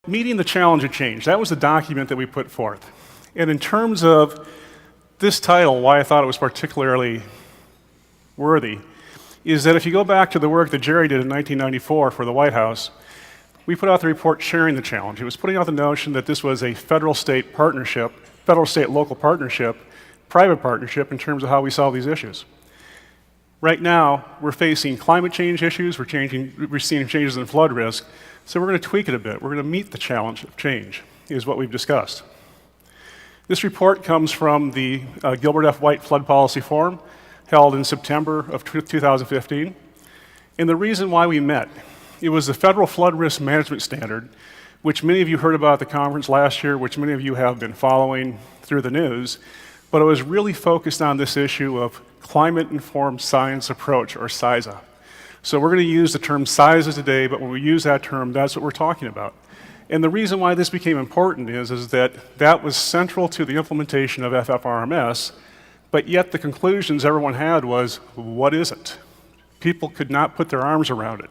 meeting the challenge of change, that was the document that we put forth. And in terms of this title, why I thought it was particularly worthy, is that if you go back to the work that Jerry did in 1994 for the White House, we put out the report Sharing the Challenge. It was putting out the notion that this was a federal-state partnership, federal-state-local partnership, private partnership in terms of how we solve these issues. Right now, we're facing climate change issues, we're seeing changes in flood risk, so we're going to tweak it a bit. We're going to meet the challenge of change, is what we've discussed. This report comes from the Gilbert F. White Flood Policy Forum, held in September of 2015. And the reason why we met, it was the Federal Flood Risk Management Standard, which many of you heard about at the conference last year, which many of you have been following through the news, but it was really focused on this issue of climate-informed science approach, or CISA. So we're going to use the term CISA today, but when we use that term, that's what we're talking about. And the reason why this became important is that that was central to the implementation of FFRMS, but yet the conclusions everyone had was, what is it? People could not put their arms around it.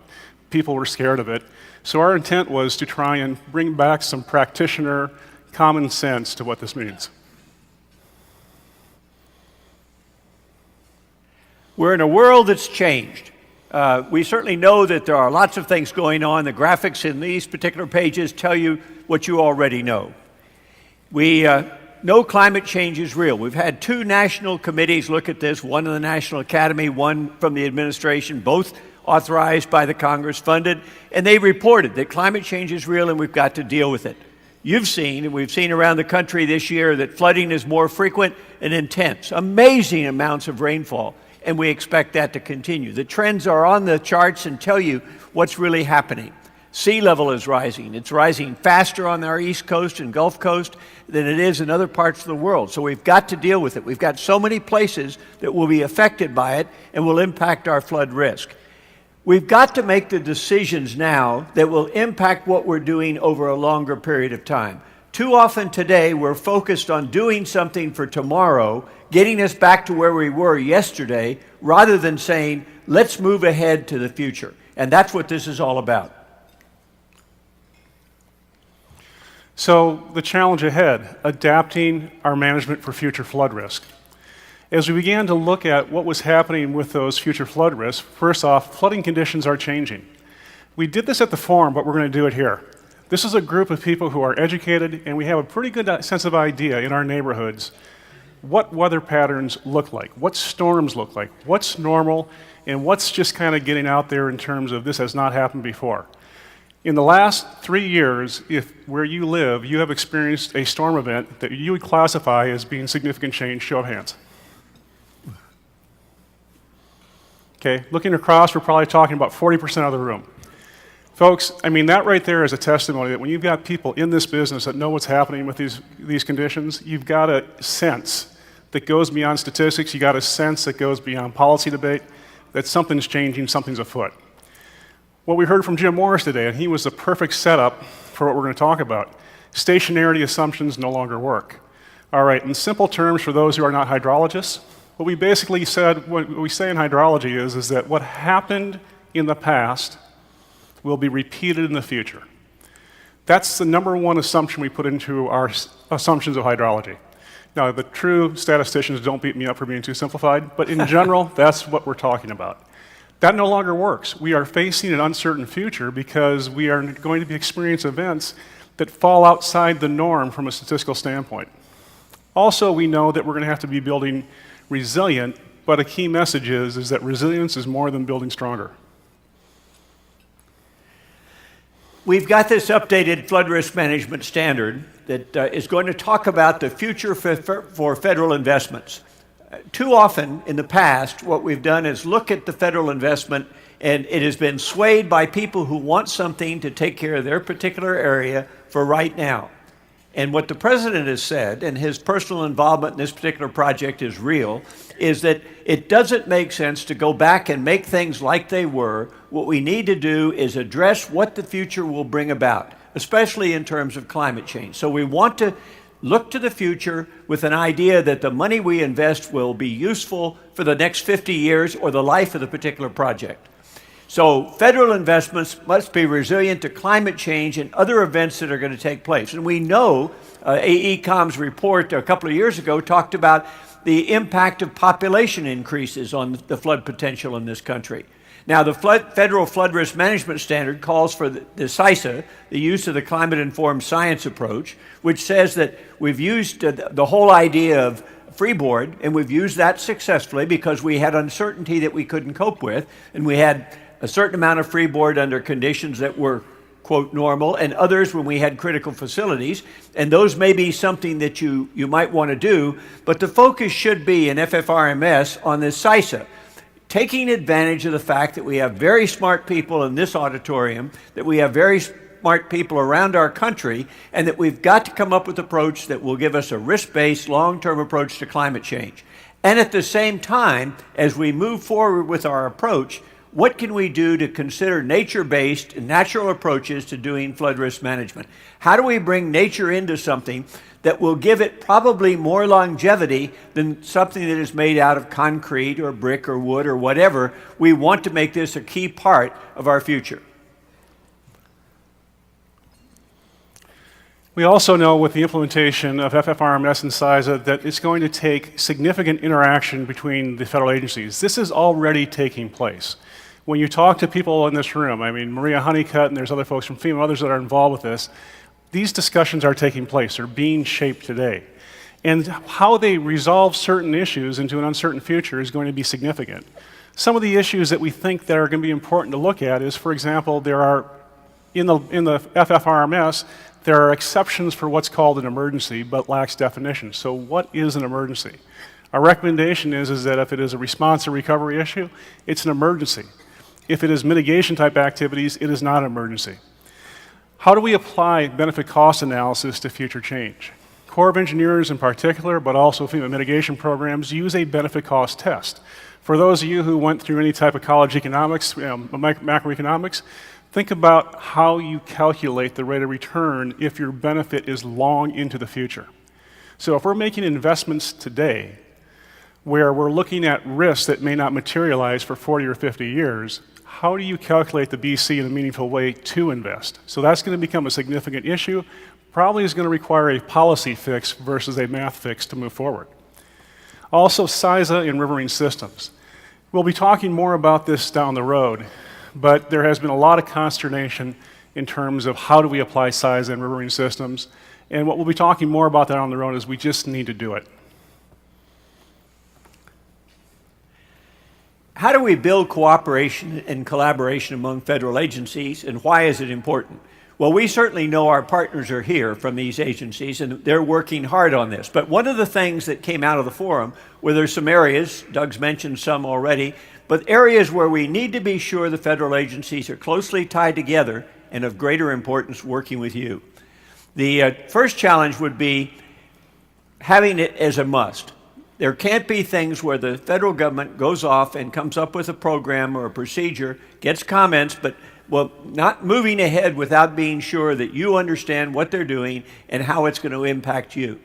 People were scared of it. So our intent was to try and bring back some practitioner common sense to what this means. We're in a world that's changed. We certainly know that there are lots of things going on. The graphics in these particular pages tell you what you already know. We know climate change is real. We've had two national committees look at this, one in the National Academy, one from the administration, both authorized by the Congress, funded, and they reported that climate change is real and we've got to deal with it. You've seen, and we've seen around the country this year, that flooding is more frequent and intense, amazing amounts of rainfall, and we expect that to continue. The trends are on the charts and tell you what's really happening. Sea level is rising. It's rising faster on our East Coast and Gulf Coast than it is in other parts of the world. So we've got to deal with it. We've got so many places that will be affected by it and will impact our flood risk. We've got to make the decisions now that will impact what we're doing over a longer period of time. Too often today, we're focused on doing something for tomorrow, getting us back to where we were yesterday, rather than saying, let's move ahead to the future. And that's what this is all about. So the challenge ahead, adapting our management for future flood risk. As we began to look at what was happening with those future flood risks, first off, flooding conditions are changing. We did this at the forum, but we're going to do it here. This is a group of people who are educated, and we have a pretty good sense of idea in our neighborhoods what weather patterns look like, what storms look like, what's normal, and what's just kind of getting out there in terms of this has not happened before. In the last 3 years, if where you live, you have experienced a storm event that you would classify as being significant change, show of hands. Okay, looking across, we're probably talking about 40% of the room. Folks, I mean, that right there is a testimony that when you've got people in this business that know what's happening with these conditions, you've got a sense that goes beyond statistics, you've got a sense that goes beyond policy debate, that something's changing, something's afoot. What we heard from Jim Morris today, and he was the perfect setup for what we're going to talk about. Stationarity assumptions no longer work. All right, in simple terms, for those who are not hydrologists, what we basically said, what we say in hydrology is that what happened in the past will be repeated in the future. That's the number one assumption we put into our assumptions of hydrology. Now, the true statisticians don't beat me up for being too simplified, but in general, that's what we're talking about. That no longer works. We are facing an uncertain future because we are going to be experiencing events that fall outside the norm from a statistical standpoint. Also, we know that we're going to have to be building resilient, but a key message is that resilience is more than building stronger. We've got this updated flood risk management standard that is going to talk about the future for federal investments. Too often in the past, what we've done is look at the federal investment, and it has been swayed by people who want something to take care of their particular area for right now. And what the president has said, and his personal involvement in this particular project is real, is that it doesn't make sense to go back and make things like they were. What we need to do is address what the future will bring about, especially in terms of climate change. So we want to look to the future with an idea that the money we invest will be useful for the next 50 years or the life of the particular project. So federal investments must be resilient to climate change and other events that are going to take place. And we know AECOM's report a couple of years ago talked about the impact of population increases on the flood potential in this country. Now, the Federal Flood Risk Management Standard calls for the CISA, the use of the climate-informed science approach, which says that we've used the whole idea of Freeboard, and we've used that successfully because we had uncertainty that we couldn't cope with, and we had a certain amount of Freeboard under conditions that were, quote, normal, and others when we had critical facilities, and those may be something that you might want to do, but the focus should be in FFRMS on this CISA, taking advantage of the fact that we have very smart people in this auditorium, that we have very smart people around our country, and that we've got to come up with an approach that will give us a risk-based, long-term approach to climate change. And at the same time, as we move forward with our approach, what can we do to consider nature-based and natural approaches to doing flood risk management? How do we bring nature into something that will give it probably more longevity than something that is made out of concrete or brick or wood or whatever? We want to make this a key part of our future. We also know with the implementation of FFRMS and CISA that it's going to take significant interaction between the federal agencies. This is already taking place. When you talk to people in this room, I mean, Maria Honeycutt, and there's other folks from FEMA, others that are involved with this, these discussions are taking place. They're being shaped today. And how they resolve certain issues into an uncertain future is going to be significant. Some of the issues that we think that are going to be important to look at is, for example, there are, in the FFRMS, there are exceptions for what's called an emergency, but lacks definition. So what is an emergency? Our recommendation is that if it is a response or recovery issue, it's an emergency. If it is mitigation type activities, it is not an emergency. How do we apply benefit cost analysis to future change? Corps of Engineers in particular, but also FEMA mitigation programs, use a benefit cost test. For those of you who went through any type of college economics, macroeconomics, think about how you calculate the rate of return if your benefit is long into the future. So if we're making investments today where we're looking at risks that may not materialize for 40 or 50 years, how do you calculate the BC in a meaningful way to invest? So that's going to become a significant issue. Probably is going to require a policy fix versus a math fix to move forward. Also, CISA and Riverine systems. We'll be talking more about this down the road, but there has been a lot of consternation in terms of how do we apply CISA and Riverine systems. And what we'll be talking more about down the road is we just need to do it. How do we build cooperation and collaboration among federal agencies, and why is it important? Well, we certainly know our partners are here from these agencies, and they're working hard on this. But one of the things that came out of the forum, where there's some areas, Doug's mentioned some already, but areas where we need to be sure the federal agencies are closely tied together and of greater importance working with you. The first challenge would be having it as a must. There can't be things where the federal government goes off and comes up with a program or a procedure, gets comments, but not moving ahead without being sure that you understand what they're doing and how it's going to impact you.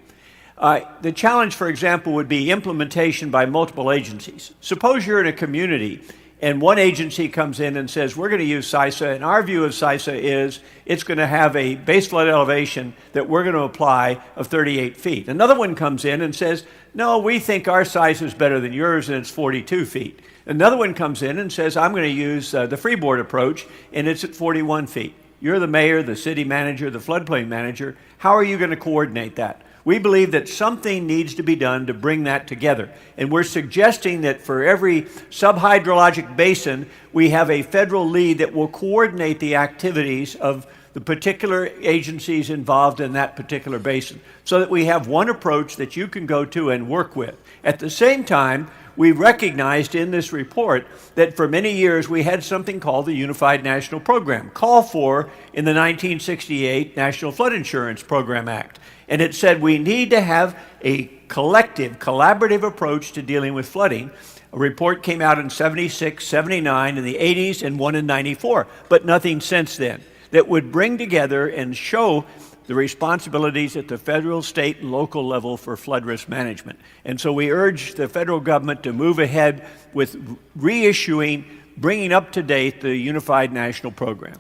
The challenge, for example, would be implementation by multiple agencies. Suppose you're in a community and one agency comes in and says, we're going to use CISA, and our view of CISA is it's going to have a base flood elevation that we're going to apply of 38 feet. Another one comes in and says, no, we think our CISA is better than yours and it's 42 feet. Another one comes in and says, I'm going to use the Freeboard approach and it's at 41 feet. You're the mayor, the city manager, the floodplain manager. How are you going to coordinate that? We believe that something needs to be done to bring that together. And we're suggesting that for every subhydrologic basin, we have a federal lead that will coordinate the activities of the particular agencies involved in that particular basin, so that we have one approach that you can go to and work with. At the same time, we recognized in this report that for many years we had something called the Unified National Program, called for in the 1968 National Flood Insurance Program Act. And it said we need to have a collective, collaborative approach to dealing with flooding. A report came out in 76, 79, in the 80s, and one in 94, but nothing since then that would bring together and show the responsibilities at the federal, state, and local level for flood risk management. And so we urge the federal government to move ahead with reissuing bringing up to date the Unified National Program.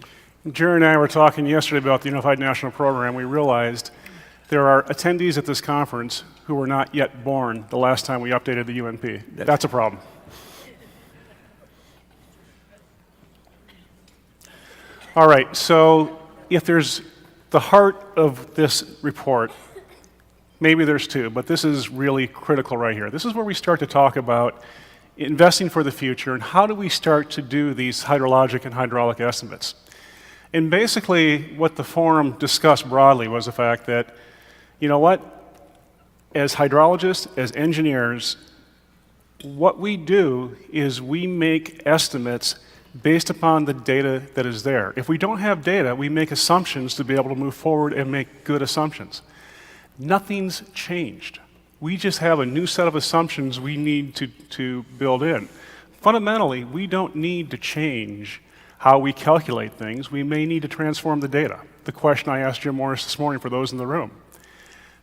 Jerry and I were talking yesterday about the Unified National Program. We realized there are attendees at this conference who were not yet born the last time we updated the UNP. That's a problem. All right, so if there's the heart of this report, maybe there's two, but this is really critical right here. This is where we start to talk about investing for the future and how do we start to do these hydrologic and hydraulic estimates. And basically what the forum discussed broadly was the fact that, you know what, as hydrologists, as engineers, what we do is we make estimates based upon the data that is there. If we don't have data, we make assumptions to be able to move forward and make good assumptions. Nothing's changed. We just have a new set of assumptions we need to build in. Fundamentally, we don't need to change how we calculate things. We may need to transform the data. The question I asked Jim Morris this morning for those in the room.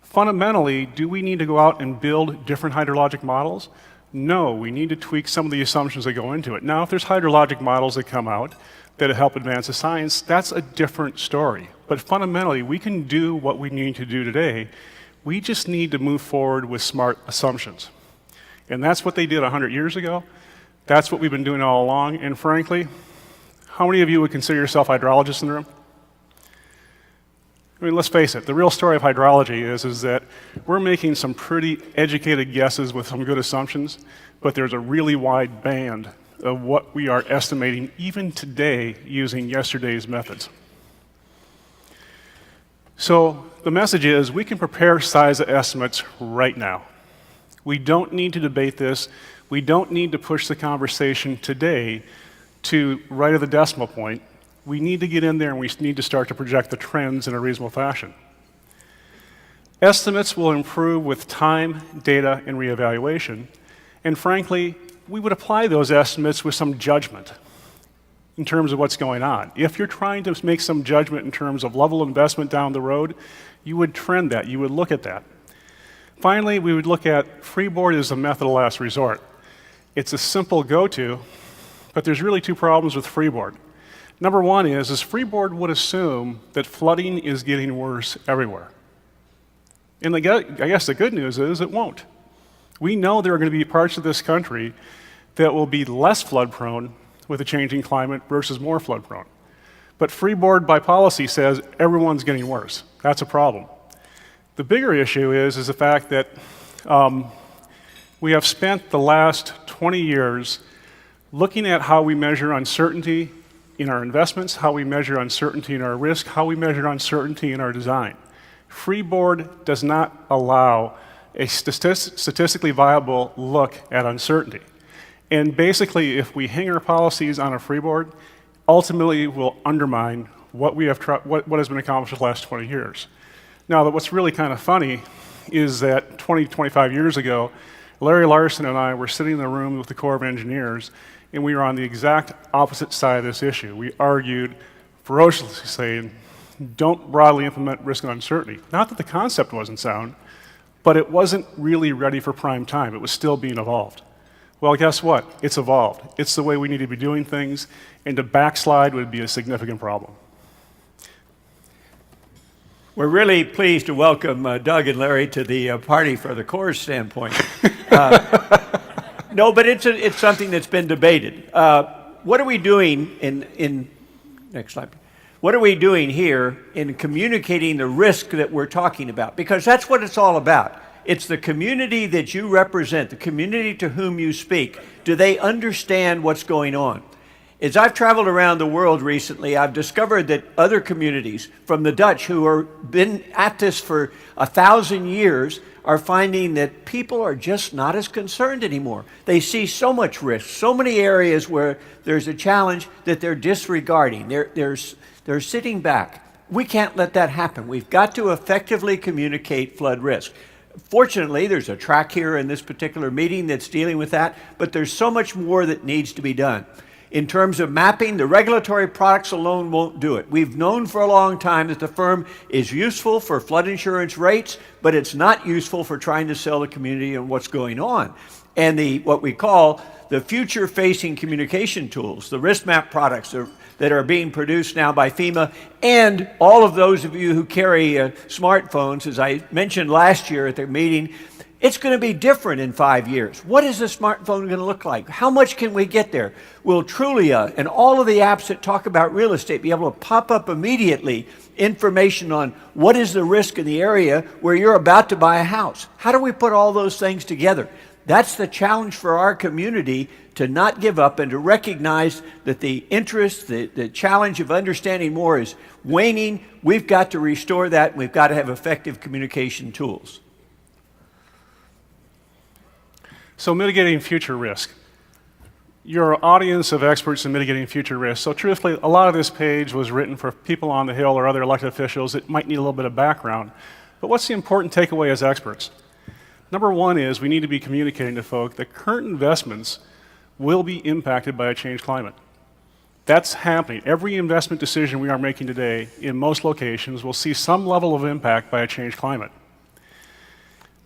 Fundamentally, do we need to go out and build different hydrologic models? No, we need to tweak some of the assumptions that go into it. Now, if there's hydrologic models that come out that help advance the science, that's a different story. But fundamentally, we can do what we need to do today. We just need to move forward with smart assumptions. And that's what they did 100 years ago. That's what we've been doing all along. And frankly, how many of you would consider yourself hydrologists in the room? I mean, let's face it, the real story of hydrology is that we're making some pretty educated guesses with some good assumptions, but there's a really wide band of what we are estimating even today using yesterday's methods. So the message is we can prepare CISA estimates right now. We don't need to debate this. We don't need to push the conversation today to right at the decimal point. We need to get in there and we need to start to project the trends in a reasonable fashion. Estimates will improve with time, data, and reevaluation. And frankly, we would apply those estimates with some judgment in terms of what's going on. If you're trying to make some judgment in terms of level of investment down the road, you would trend that, you would look at that. Finally, we would look at Freeboard as a method of last resort. It's a simple go-to, but there's really two problems with Freeboard. Number one is Freeboard would assume that flooding is getting worse everywhere. And I guess the good news is it won't. We know there are going to be parts of this country that will be less flood prone with a changing climate versus more flood prone. But Freeboard by policy says everyone's getting worse. That's a problem. The bigger issue is the fact that we have spent the last 20 years looking at how we measure uncertainty in our investments, how we measure uncertainty in our risk, how we measure uncertainty in our design. Freeboard does not allow a statistically viable look at uncertainty. And basically, if we hang our policies on a Freeboard, ultimately we'll undermine what has been accomplished the last 20 years. Now, what's really kind of funny is that 25 years ago, Larry Larson and I were sitting in the room with the Corps of Engineers, and we were on the exact opposite side of this issue. We argued ferociously saying, don't broadly implement risk and uncertainty. Not that the concept wasn't sound, but it wasn't really ready for prime time. It was still being evolved. Well, guess what? It's evolved. It's the way we need to be doing things, and to backslide would be a significant problem. We're really pleased to welcome Doug and Larry to the party for the Corps' standpoint. No, but it's something that's been debated. What are we doing next slide? What are we doing here in communicating the risk that we're talking about? Because that's what it's all about. It's the community that you represent, the community to whom you speak. Do they understand what's going on? As I've traveled around the world recently, I've discovered that other communities, from the Dutch who have been at this for 1,000 years, are finding that people are just not as concerned anymore. They see so much risk, so many areas where there's a challenge that they're disregarding. They're sitting back. We can't let that happen. We've got to effectively communicate flood risk. Fortunately, there's a track here in this particular meeting that's dealing with that, but there's so much more that needs to be done. In terms of mapping, the regulatory products alone won't do it. We've known for a long time that the firm is useful for flood insurance rates, but it's not useful for trying to sell the community on what's going on. And what we call the future-facing communication tools, the risk map products that are being produced now by FEMA, and all of those of you who carry smartphones, as I mentioned last year at the meeting, it's going to be different in 5 years. What is a smartphone going to look like? How much can we get there? Will Trulia and all of the apps that talk about real estate be able to pop up immediately information on what is the risk in the area where you're about to buy a house? How do we put all those things together? That's the challenge for our community, to not give up and to recognize that the interest, the challenge of understanding more is waning. We've got to restore that, and we've got to have effective communication tools. So mitigating future risk. You're an audience of experts in mitigating future risk. So truthfully, a lot of this page was written for people on the Hill or other elected officials that might need a little bit of background. But what's the important takeaway as experts? Number one is we need to be communicating to folk that current investments will be impacted by a changed climate. That's happening. Every investment decision we are making today in most locations will see some level of impact by a changed climate.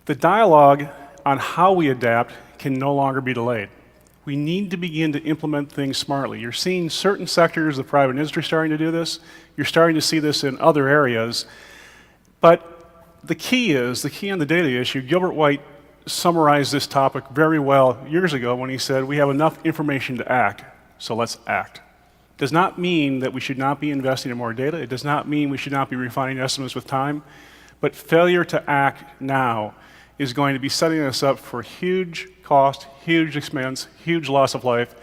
The dialogue on how we adapt can no longer be delayed. We need to begin to implement things smartly. You're seeing certain sectors of private industry starting to do this. You're starting to see this in other areas. But the key on the data issue, Gilbert White summarized this topic very well years ago when he said, we have enough information to act, so let's act. Does not mean that we should not be investing in more data. It does not mean we should not be refining estimates with time. But failure to act now is going to be setting us up for huge cost, huge expense, huge loss of life,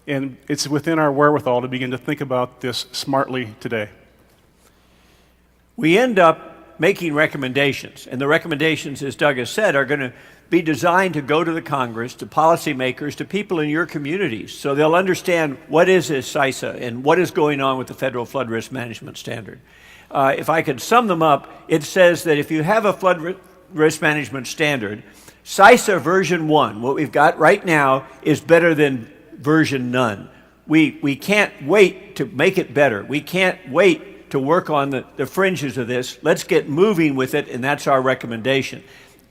and it's within our wherewithal to begin to think about this smartly today. We end up making recommendations, and the recommendations, as Doug has said, are going to be designed to go to the Congress, to policymakers, to people in your communities, so they'll understand what is this CISA and what is going on with the Federal Flood Risk Management Standard. If I could sum them up, it says that if you have a flood risk management standard, CISA version 1, what we've got right now, is better than version none. We can't wait to make it better. We can't wait to work on the fringes of this. Let's get moving with it, and that's our recommendation.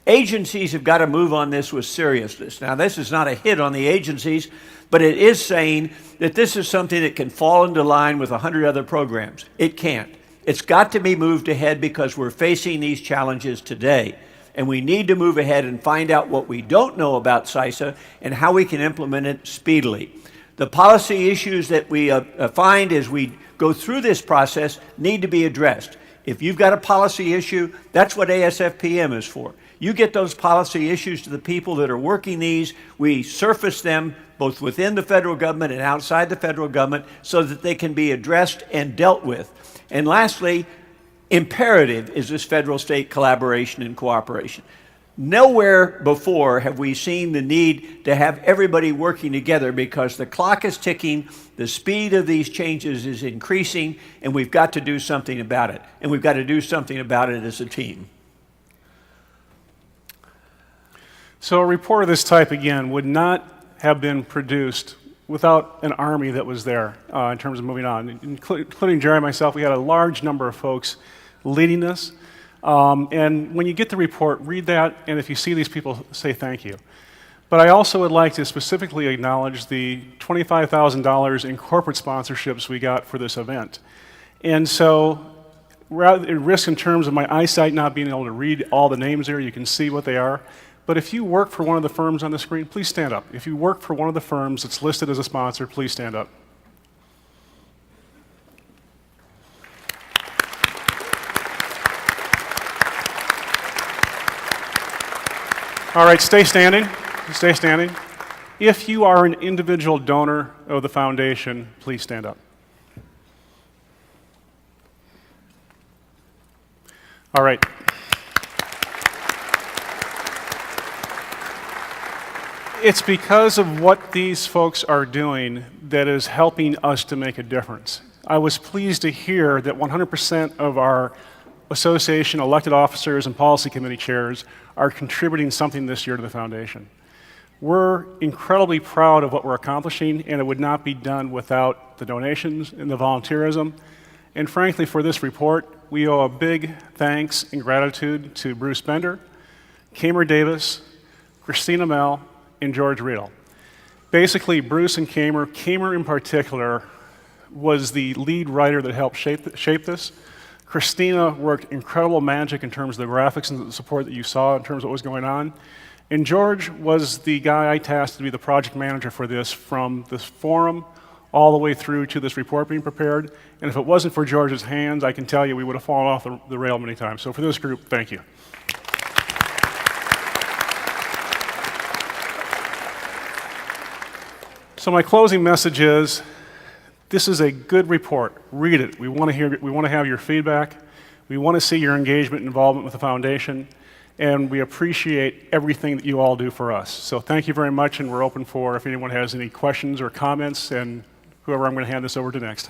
Agencies have got to move on this with seriousness. Now, this is not a hit on the agencies, but it is saying that this is something that can fall into line with 100 other programs. It can't. It's got to be moved ahead because we're facing these challenges today. And we need to move ahead and find out what we don't know about CISA and how we can implement it speedily. The policy issues that we find as we go through this process need to be addressed. If you've got a policy issue, that's what ASFPM is for. You get those policy issues to the people that are working these. We surface them both within the federal government and outside the federal government so that they can be addressed and dealt with. And lastly, imperative is this federal-state collaboration and cooperation. Nowhere before have we seen the need to have everybody working together because the clock is ticking, the speed of these changes is increasing, and we've got to do something about it. And we've got to do something about it as a team. So a report of this type, again, would not have been produced without an army that was there in terms of moving on. Including Jerry and myself, we had a large number of folks leading this. And when you get the report, read that, and if you see these people, say thank you. But I also would like to specifically acknowledge the $25,000 in corporate sponsorships we got for this event. And so, rather risk in terms of my eyesight not being able to read all the names there, you can see what they are. But if you work for one of the firms on the screen, please stand up. If you work for one of the firms that's listed as a sponsor, please stand up. All right, stay standing. Stay standing. If you are an individual donor of the foundation, please stand up. All right. It's because of what these folks are doing that is helping us to make a difference. I was pleased to hear that 100% of our association elected officers and policy committee chairs are contributing something this year to the foundation. We're incredibly proud of what we're accomplishing, and it would not be done without the donations and the volunteerism. And frankly, for this report, we owe a big thanks and gratitude to Bruce Bender, Kamer Davis, Christina Mell, and George Riedel. Basically, Bruce and Kamer in particular, was the lead writer that helped shape this. Christina worked incredible magic in terms of the graphics and the support that you saw in terms of what was going on. And George was the guy I tasked to be the project manager for this from this forum all the way through to this report being prepared. And if it wasn't for George's hands, I can tell you we would have fallen off the rail many times. So for this group, thank you. So my closing message is, this is a good report. Read it. We want to have your feedback. We want to see your engagement and involvement with the foundation. And we appreciate everything that you all do for us. So thank you very much, and we're open for if anyone has any questions or comments, and whoever I'm going to hand this over to next.